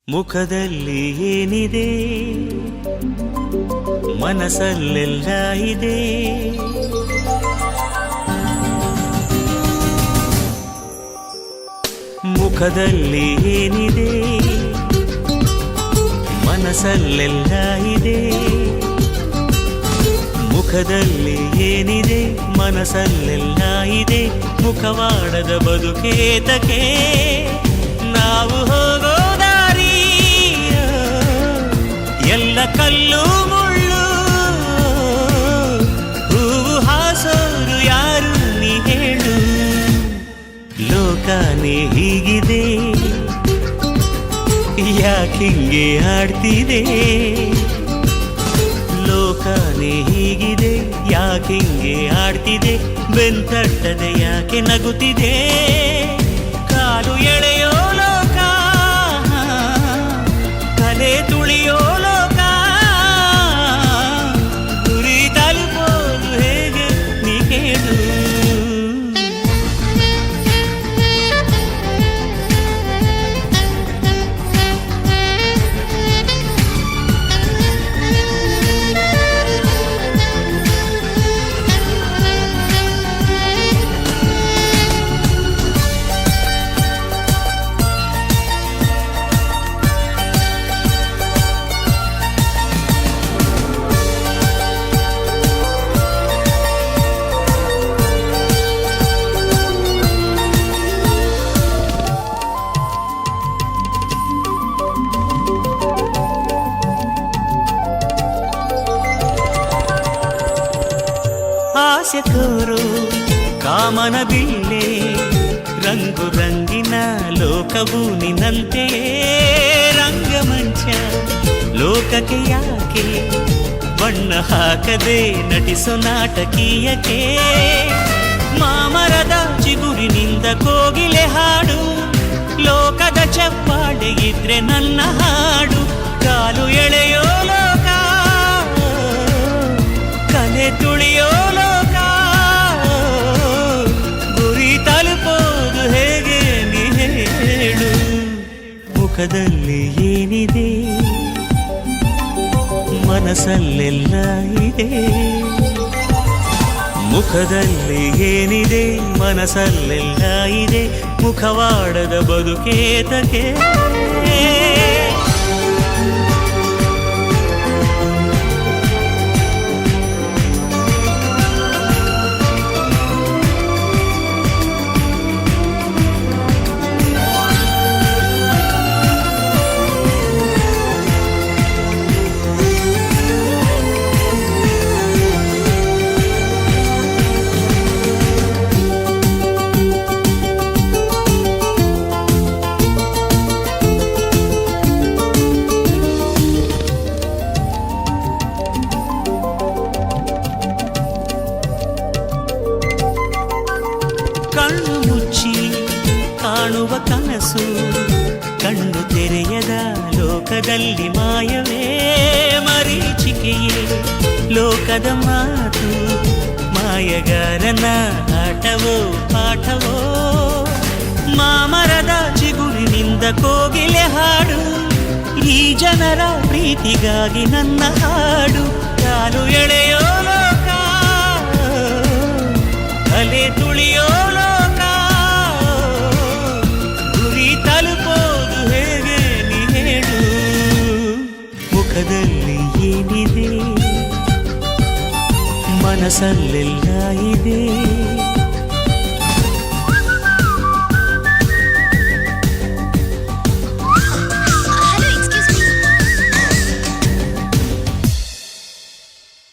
ಮುಖದಲ್ಲಿ ಏನಿದೆ ಮನಸ್ಸಲ್ಲೆಲ್ಲ ಇದೆ. ಮುಖದಲ್ಲಿ ಏನಿದೆ ಮನಸ್ಸಲ್ಲೆಲ್ಲ ಇದೆ. ಮುಖದಲ್ಲಿ ಏನಿದೆ ಮನಸ್ಸಲ್ಲೆಲ್ಲ ಇದೆ. ಮುಖವಾಡದ ಬದುಕೇತಕ್ಕೆ ನಾವು ಹೋಗೋ ದಾರಿ ಎಲ್ಲ ಕಲ್ಲು ಮುಳ್ಳು. ಹೂವು ಹಾಸೋರು ಯಾರು ನೀ ಹೇಳು. ಲೋಕನೇ ಹೀಗಿದೆ ಯಾಕಿಂಗೆ ಆಡ್ತಿದೆ. ಲೋಕನೇ ಹೀಗಿದೆ ಯಾಕಿಂಗೆ ಆಡ್ತಿದೆ. ಬೆಂತಟ್ಟದೆ ಯಾಕೆ ನಗುತ್ತಿದೆ. ಕಾಲು ಎಳೆಯೋ ಲೋಕ ತಲೆ ತುಳಿಯೋ ಲೋಕ. ಗುರಿ ತಲುಪೋದು ಹೇಗೆ ನೀ ಕೇಳು. ಆಸೆ ತೋರು ಕಾಮನ ಬಿಲ್ಲೆ ರಂಗು ರಂಗಿನ ಲೋಕವು ನಿನ್ನಂತೆಯೇ. ರಂಗಮಂಚ ಲೋಕಕ್ಕೆ ಯಾಕೆ ಬಣ್ಣ ಹಾಕದೆ ನಟಿಸೋ ನಾಟಕೀಯಕ್ಕೆ. ಮಾಮರದ ಚಿಗುರಿನಿಂದ ಕೋಗಿಲೆ ಹಾಡು. ಲೋಕದ ಚಪ್ಪಾಳೆ ಇದ್ರೆ ನನ್ನ ಹಾಡು. ಕಾಲು ಎಳೆಯೋ ಲೋಕ ಕಲೆ ತುಳಿಯೋ ಲೋಕ. ಗುರಿ ತಲುಪೋದು ಹೇಗೆ ನೀ ಹೇಳು. ಮುಖದಲ್ಲಿ ಏನಿದೆ ಮನಸ್ಸಲ್ಲೆಲ್ಲ ಇದೆ. ಮುಖದಲ್ಲಿ ಏನಿದೆ ಮನಸ್ಸಲ್ಲೆಲ್ಲ ಇದೆ. ಮುಖವಾಡದ ಬದುಕೇತಕ್ಕೆ ಕಣ್ಣು ಮುಚ್ಚಿ ಕಾಣುವ ಕನಸು. ಕಣ್ಣು ತೆರೆಯದ ಲೋಕದಲ್ಲಿ ಮಾಯವೇ ಮರೀಚಿಕೆಯೇ ಲೋಕದ ಮಾತು. ಮಾಯಗಾರನ ಆಟವೋ ಪಾಠವೋ. ಮಾಮರದ ಚಿಗುರಿನಿಂದ ಕೋಗಿಲೆ ಹಾಡು. ಈ ಜನರ ಪ್ರೀತಿಗಾಗಿ ನನ್ನ ಹಾಡು. ಕಾಲು ಎಳೆಯೋ ಲೋಕ ತಲೆ ತುಳಿಯೋ ಲೋಕ. ಗುರಿ ತಲುಪೋದು ಹೇಗೆ ನೀ ಹೇಳು. ಮುಖದಲ್ಲಿ ಏನಿದೆ ಮನಸ್ಸಲ್ಲೆಲ್ಲ ಇದೆ.